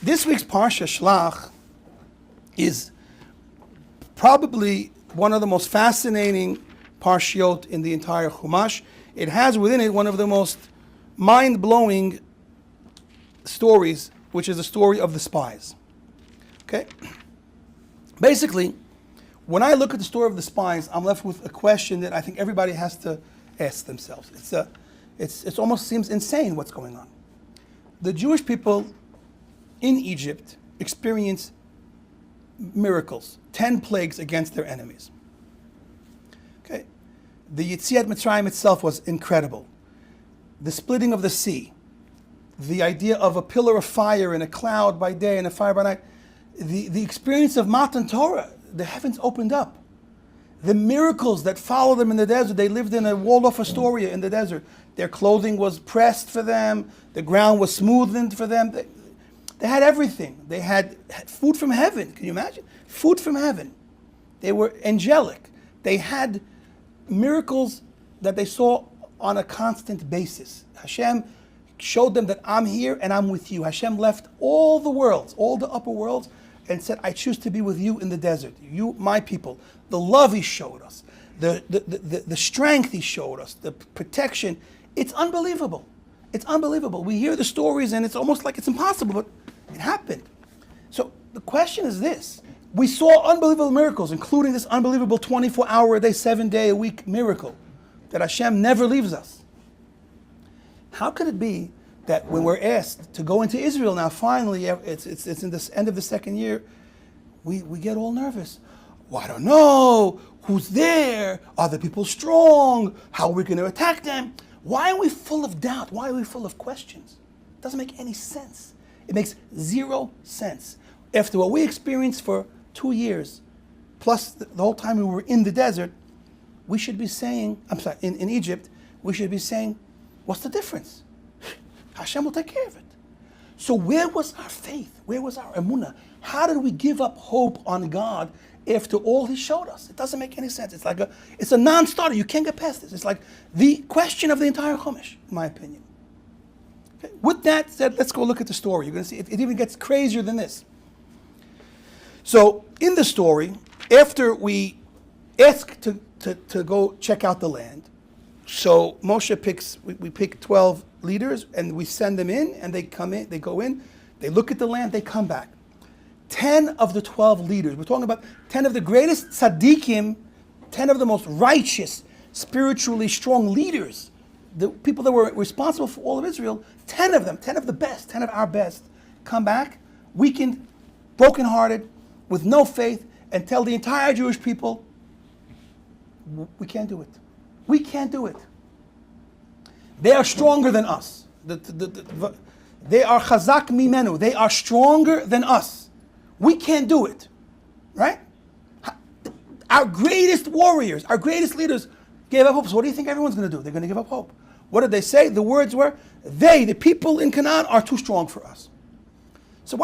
This week's Parshat Shelach is probably one of the most fascinating parshiot in the entire Chumash. It has within it one of the most mind-blowing stories, which is the story of the spies. Okay? Basically, when I look at the story of the spies, I'm left with a question that I think everybody has to ask themselves. It almost seems insane what's going on. The Jewish people in Egypt experience miracles, 10 plagues against their enemies. Okay? The Yetziat Mitzrayim itself was incredible. The splitting of the sea, the idea of a pillar of fire and a cloud by day and a fire by night, the experience of Matan Torah, the heavens opened up. The miracles that followed them in the desert, they lived in a walled-off Astoria in the desert. Their clothing was pressed for them, the ground was smoothened for them. They had everything. They had food from heaven. Can you imagine? Food from heaven. They were angelic. They had miracles that they saw on a constant basis. Hashem showed them that I'm here and I'm with you. Hashem left all the worlds, all the upper worlds, and said, I choose to be with you in the desert. You, my people. The love he showed us, the strength he showed us, the protection. It's unbelievable. It's unbelievable. We hear the stories and it's almost like it's impossible, but it happened. So the question is this. We saw unbelievable miracles, including this unbelievable 24-hour-a-day, 7-day-a-week miracle that Hashem never leaves us. How could it be that when we're asked to go into Israel now, finally, it's in the end of the second year, we get all nervous. Well, I don't know. Who's there? Are the people strong? How are we going to attack them? Why are we full of doubt? Why are we full of questions? It doesn't make any sense. It makes zero sense. After what we experienced for 2 years, plus the whole time we were in the desert, we should be saying, in Egypt, we should be saying, what's the difference? Hashem will take care of it. So where was our faith? Where was our emunah? How did we give up hope on God after all he showed us? It doesn't make any sense. It's a non-starter. You can't get past this. It's like the question of the entire Chumash, in my opinion. Okay. With that said, let's go look at the story. You're going to see it even gets crazier than this. So in the story, after we ask to go check out the land, so Moshe we pick 12 leaders and we send them in, and they come in, they go in, they look at the land, they come back. 10 of the 12 leaders, we're talking about 10 of the greatest tzaddikim, 10 of the most righteous, spiritually strong leaders, the people that were responsible for all of Israel, 10 of them, 10 of the best, 10 of our best, come back, weakened, brokenhearted, with no faith, and tell the entire Jewish people, we can't do it. We can't do it. They are stronger than us. They are chazak mimenu. They are stronger than us. We can't do it. Right? Our greatest warriors, our greatest leaders gave up hope. So what do you think everyone's going to do? They're going to give up hope. What did they say? The words were, the people in Canaan, are too strong for us. So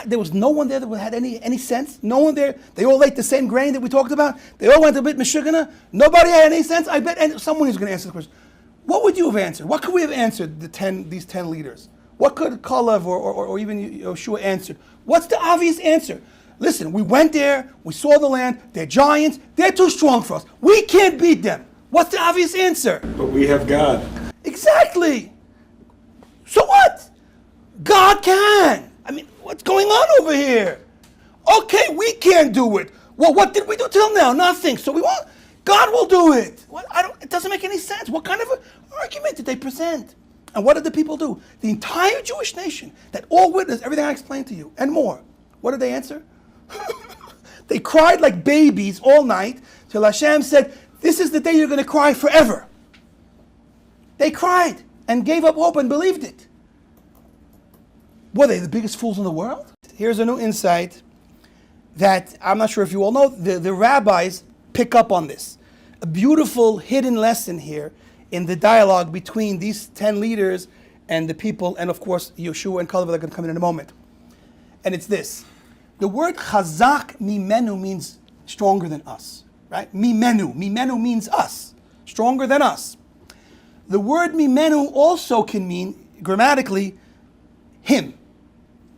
there was no one there that had any sense? No one there? They all ate the same grain that we talked about? They all went a bit meshugana? Nobody had any sense? I bet someone is going to answer the question. What would you have answered? What could we have answered these 10 leaders? What could Kalev or even Yoshua answered? What's the obvious answer? Listen, we went there, we saw the land, they're giants, they're too strong for us. We can't beat them. What's the obvious answer? But we have God. Exactly. So what? God can. I mean, what's going on over here? Okay, we can't do it. Well, what did we do till now? Nothing. So God will do it. It doesn't make any sense. What kind of an argument did they present? And what did the people do? The entire Jewish nation that all witnessed everything I explained to you and more. What did they answer? They cried like babies all night till Hashem said, this is the day you're going to cry forever. They cried and gave up hope and believed it. Were they the biggest fools in the world? Here's a new insight that I'm not sure if you all know. The rabbis pick up on this. A beautiful hidden lesson here in the dialogue between these 10 leaders and the people, and of course Yoshua and Kalev are going to come in a moment. And it's this. The word chazak mimenu means stronger than us. Right? Mimenu. Mimenu means us. Stronger than us. The word mimenu also can mean, grammatically, him.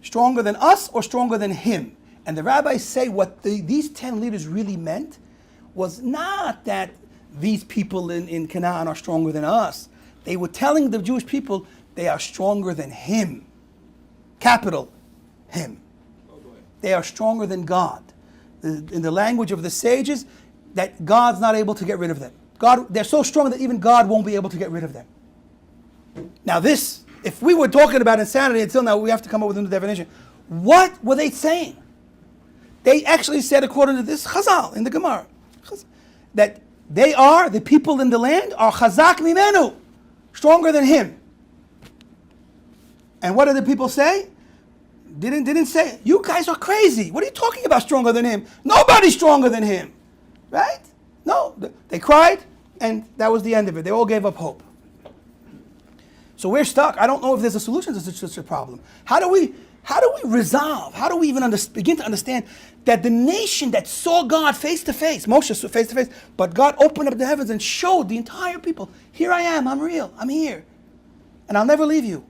Stronger than us or stronger than him? And the rabbis say what these 10 leaders really meant was not that these people in Canaan are stronger than us. They were telling the Jewish people they are stronger than him. Capital, him. They are stronger than God. In the language of the sages, that God's not able to get rid of them. They're so strong that even God won't be able to get rid of them. Now this, if we were talking about insanity until now, we have to come up with a new definition. What were they saying? They actually said, according to this Chazal in the Gemara, that they are, the people in the land, are chazak mimenu, stronger than him. And what did the people say? Didn't say, you guys are crazy. What are you talking about stronger than him? Nobody's stronger than him. Right? No. They cried, and that was the end of it. They all gave up hope. So we're stuck. I don't know if there's a solution to such a problem. How do we resolve? How do we even begin to understand that the nation that saw God face to face, Moshe saw face to face, but God opened up the heavens and showed the entire people, here I am, I'm real, I'm here, and I'll never leave you.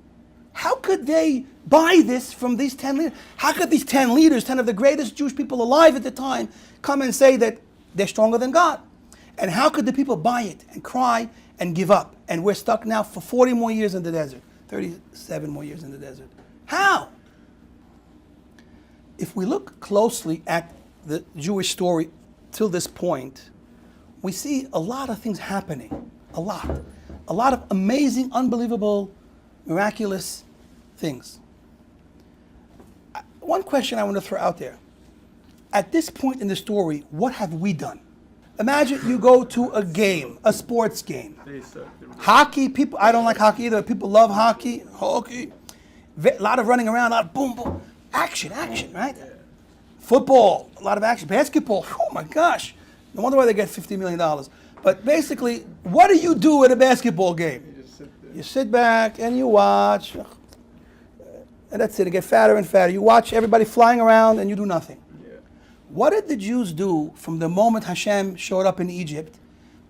How could they buy this from these 10 leaders? How could these 10 leaders, 10 of the greatest Jewish people alive at the time, come and say that they're stronger than God? And how could the people buy it and cry and give up? And we're stuck now for 40 more years in the desert, 37 more years in the desert. How? If we look closely at the Jewish story till this point, we see a lot of things happening. A lot of amazing, unbelievable, miraculous things. One question I want to throw out there. At this point in the story, what have we done? Imagine you go to a game, a sports game. Hockey, people, I don't like hockey either. People love hockey. A lot of running around, a lot of boom, boom. Action, right? Football, a lot of action. Basketball, oh my gosh. No wonder why they get $50 million. But basically, what do you do at a basketball game? You sit back and you watch. And that's it, you get fatter and fatter. You watch everybody flying around and you do nothing. What did the Jews do from the moment Hashem showed up in Egypt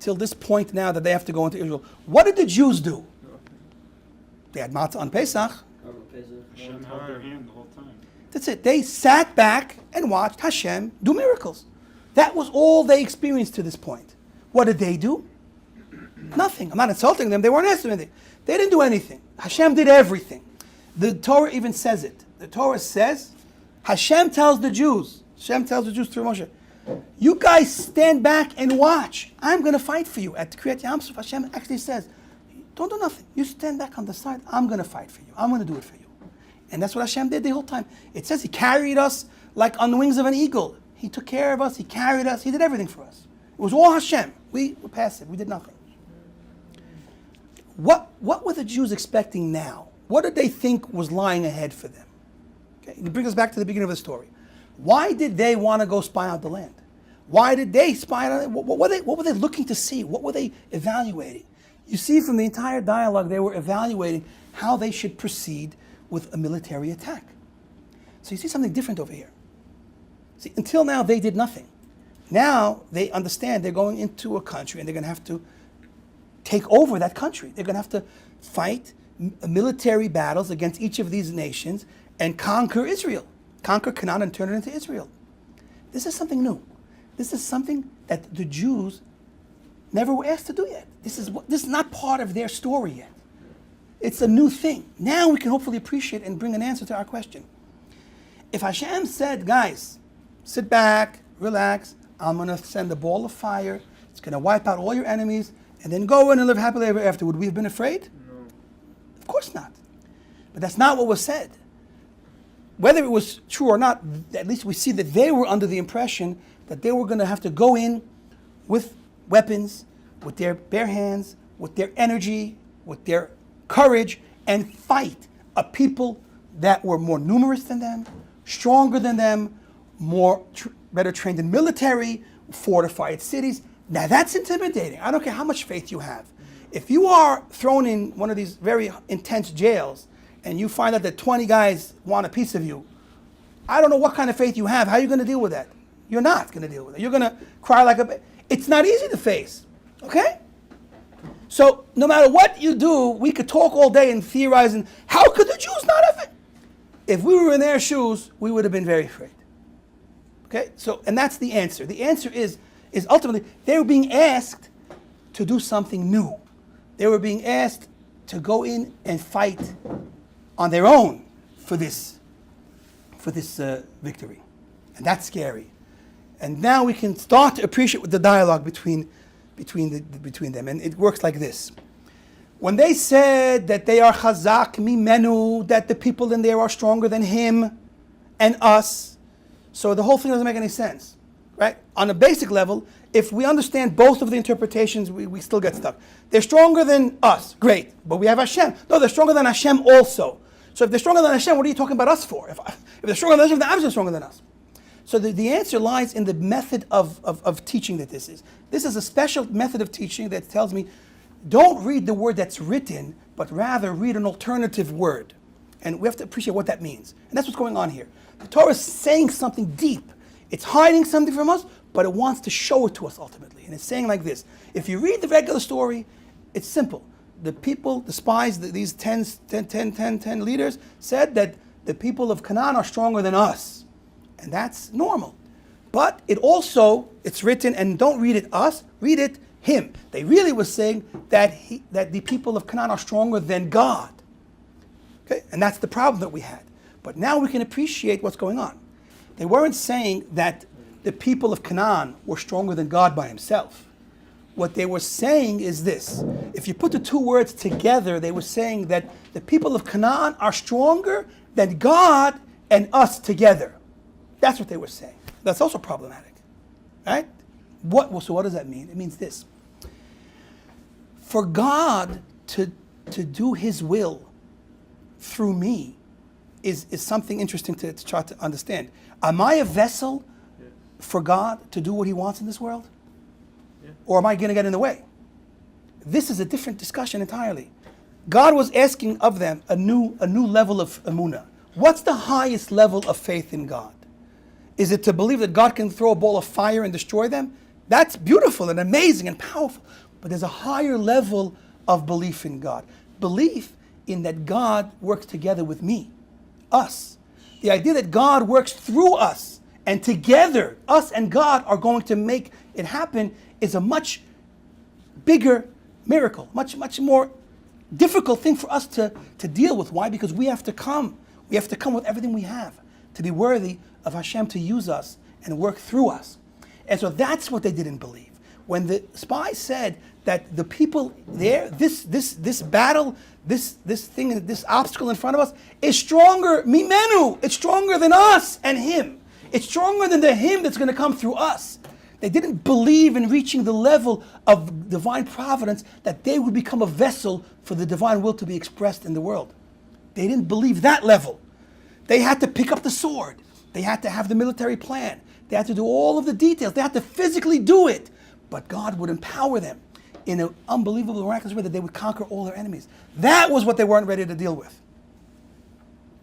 till this point now that they have to go into Israel? What did the Jews do? They had matzah on Pesach. Hashem held their hand the whole time. That's it. They sat back and watched Hashem do miracles. That was all they experienced to this point. What did they do? Nothing. I'm not insulting them. They weren't asking anything. They didn't do anything. Hashem did everything. The Torah even says it. The Torah says, Hashem tells the Jews through Moshe, you guys stand back and watch. I'm going to fight for you. At Kriyat Yam Suf, Hashem actually says, don't do nothing. You stand back on the side. I'm going to fight for you. I'm going to do it for you. And that's what Hashem did the whole time. It says he carried us like on the wings of an eagle. He took care of us. He carried us. He did everything for us. It was all Hashem. We were passive. We did nothing. What were the Jews expecting now? What did they think was lying ahead for them? Okay, it brings us back to the beginning of the story. Why did they want to go spy out the land? Why did they spy out? What were they looking to see? What were they evaluating? You see from the entire dialogue, they were evaluating how they should proceed with a military attack. So you see something different over here. See, until now, they did nothing. Now they understand they're going into a country and they're going to have to take over that country. They're going to have to fight military battles against each of these nations and conquer Israel. Conquer Canaan and turn it into Israel. This is something new. This is something that the Jews never were asked to do yet. This is not part of their story yet. It's a new thing. Now we can hopefully appreciate and bring an answer to our question. If Hashem said, guys, sit back, relax, I'm going to send a ball of fire, it's going to wipe out all your enemies, and then go in and live happily ever after, would we have been afraid? No. Of course not. But that's not what was said. Whether it was true or not, at least we see that they were under the impression that they were going to have to go in with weapons, with their bare hands, with their energy, with their courage, and fight a people that were more numerous than them, stronger than them, better trained in military, fortified cities. Now that's intimidating. I don't care how much faith you have. If you are thrown in one of these very intense jails and you find out that 20 guys want a piece of you, I don't know what kind of faith you have. How are you going to deal with that? You're not going to deal with it. You're going to cry like a... It's not easy to face. Okay? So no matter what you do, we could talk all day and theorize. And how could the Jews not have it? if we were in their shoes, we would have been very afraid. Okay, so, and that's the answer. The answer is ultimately, they were being asked to do something new. They were being asked to go in and fight on their own for this victory. And that's scary. And now we can start to appreciate the dialogue between them. And it works like this. When they said that they are chazak mimenu, that the people in there are stronger than him and us, so the whole thing doesn't make any sense, right? On a basic level, if we understand both of the interpretations, we still get stuck. They're stronger than us, great, but we have Hashem. No, they're stronger than Hashem also. So if they're stronger than Hashem, what are you talking about us for? If they're stronger than Hashem, then I'm stronger than us. So the answer lies in the method of teaching that this is. This is a special method of teaching that tells me, don't read the word that's written, but rather read an alternative word. And we have to appreciate what that means. And that's what's going on here. The Torah is saying something deep. It's hiding something from us, but it wants to show it to us ultimately. And it's saying like this. If you read the regular story, it's simple. The people, the spies, these 10 leaders said that the people of Canaan are stronger than us. And that's normal. But it's written, and don't read it us, read it him. They really were saying that the people of Canaan are stronger than God. Okay? And that's the problem that we had. But now we can appreciate what's going on. They weren't saying that the people of Canaan were stronger than God by himself. What they were saying is this. If you put the two words together, they were saying that the people of Canaan are stronger than God and us together. That's what they were saying. That's also problematic. Right? So what does that mean? It means this. For God to do his will through me is something interesting to try to understand. Am I a vessel for God to do what he wants in this world? Yeah. Or am I going to get in the way? This is a different discussion entirely. God was asking of them a new level of emunah. What's the highest level of faith in God? Is it to believe that God can throw a ball of fire and destroy them? That's beautiful and amazing and powerful. But there's a higher level of belief in God. Belief in that God works together with me, us. The idea that God works through us and together, us and God are going to make it happen is a much bigger miracle, much more difficult thing for us to deal with. Why? Because we have to come. We have to come with everything we have to be worthy of Hashem to use us and work through us. And so that's what they didn't believe. When the spies said that the people there, this battle, this thing, this obstacle in front of us is stronger, mimenu, it's stronger than us and him. It's stronger than the him that's going to come through us. They didn't believe in reaching the level of divine providence that they would become a vessel for the divine will to be expressed in the world. They didn't believe that level. They had to pick up the sword. They had to have the military plan. They had to do all of the details. They had to physically do it. But God would empower them in an unbelievable, miraculous way that they would conquer all their enemies. That was what they weren't ready to deal with.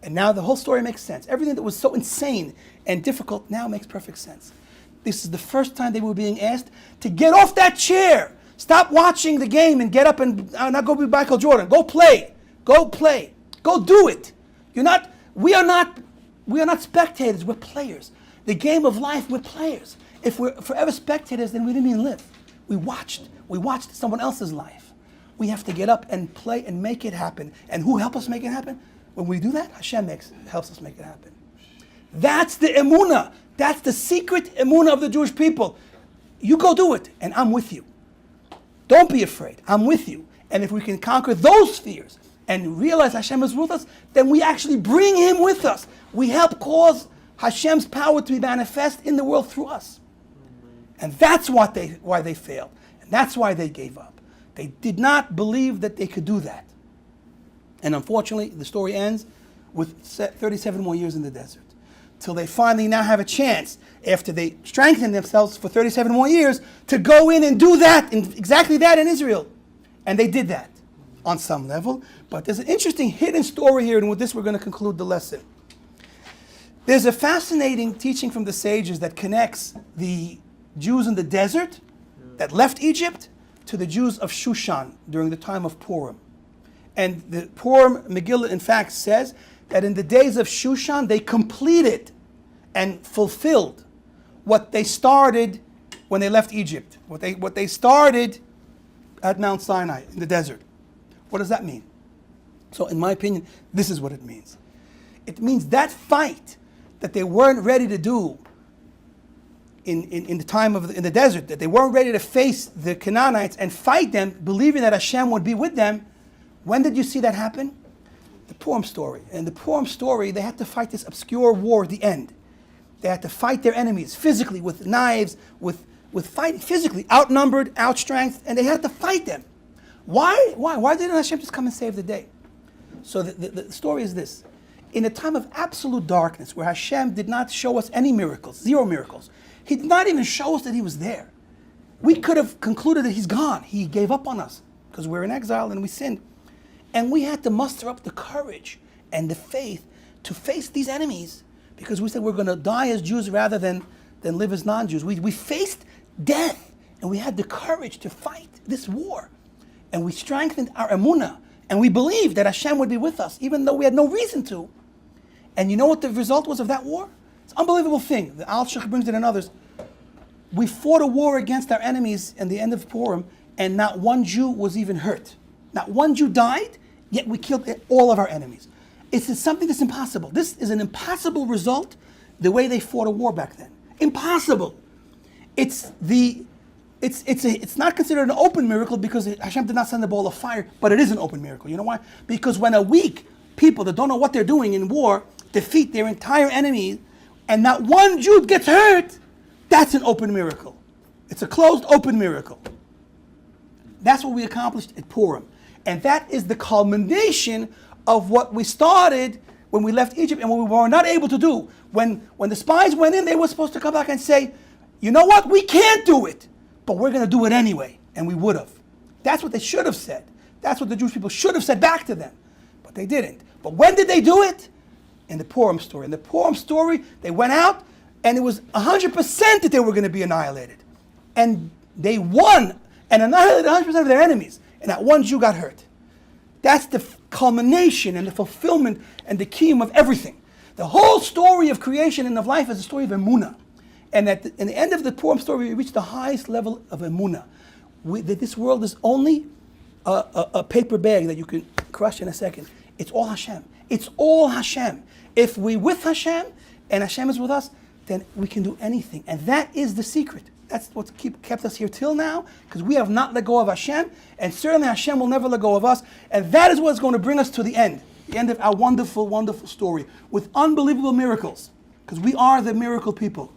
And now the whole story makes sense. Everything that was so insane and difficult now makes perfect sense. This is the first time they were being asked to get off that chair. Stop watching the game and get up and not go be Michael Jordan. Go play. Go play. Go do it. We are not spectators, we're players. The game of life, we're players. If we're forever spectators, then we didn't even live. We watched someone else's life. We have to get up and play and make it happen. And who helps us make it happen? When we do that, Hashem helps us make it happen. That's the emunah. That's the secret emunah of the Jewish people. You go do it, and I'm with you. Don't be afraid. I'm with you. And if we can conquer those fears and realize Hashem is with us, then we actually bring him with us. We help cause Hashem's power to be manifest in the world through us. And that's why they failed. And that's why they gave up. They did not believe that they could do that. And unfortunately, the story ends with 37 more years in the desert. Till they finally now have a chance, after they strengthened themselves for 37 more years, to go in and do that, exactly that in Israel. And they did that on some level. But there's an interesting hidden story here, and with this we're going to conclude the lesson. There's a fascinating teaching from the sages that connects the Jews in the desert that left Egypt to the Jews of Shushan during the time of Purim. And the Purim Megillah, in fact, says that in the days of Shushan, they completed and fulfilled what they started when they left Egypt, what they started at Mount Sinai in the desert. What does that mean? So in my opinion, this is what it means. It means that fight that they weren't ready to do in the time of in the desert, that they weren't ready to face the Canaanites and fight them, believing that Hashem would be with them. When did you see that happen? The Purim story. In the Purim story, they had to fight this obscure war at the end. They had to fight their enemies physically with knives, with fighting physically, outnumbered, outstrengthed, and they had to fight them. Why? Why didn't Hashem just come and save the day? So the story is this. In a time of absolute darkness, where Hashem did not show us any miracles, zero miracles, He did not even show us that He was there. We could have concluded that He's gone. He gave up on us because we're in exile and we sinned. And we had to muster up the courage and the faith to face these enemies because we said we're going to die as Jews rather than live as non-Jews. We faced death and we had the courage to fight this war. And we strengthened our emunah and we believed that Hashem would be with us even though we had no reason to. And you know what the result was of that war? It's an unbelievable thing. The Al-Shach brings it and others. We fought a war against our enemies at the end of Purim and not one Jew was even hurt. Not one Jew died, yet we killed all of our enemies. It's something that's impossible. This is an impossible result, the way they fought a war back then. Impossible. It's not considered an open miracle because Hashem did not send a ball of fire, but it is an open miracle. You know why? Because when a weak people that don't know what they're doing in war defeat their entire enemy and not one Jew gets hurt, that's an open miracle. It's a closed open miracle. That's what we accomplished at Purim. And that is the culmination of what we started when we left Egypt and what we were not able to do. When the spies went in, they were supposed to come back and say, you know what, we can't do it, but we're going to do it anyway. And we would have. That's what they should have said. That's what the Jewish people should have said back to them. But they didn't. But when did they do it? In the Purim story. In the Purim story, they went out and it was 100% that they were going to be annihilated. And they won and annihilated 100% of their enemies. And not one Jew got hurt. That's the culmination and the fulfillment and the key of everything. The whole story of creation and of life is a story of emunah. And in the end of the Purim story, we reach the highest level of emunah. That this world is only a paper bag that you can crush in a second. It's all Hashem. It's all Hashem. If we're with Hashem and Hashem is with us, then we can do anything. And that is the secret. That's what's kept us here till now, because we have not let go of Hashem, and certainly Hashem will never let go of us. And that is what's going to bring us to the end of our wonderful, wonderful story with unbelievable miracles, because we are the miracle people.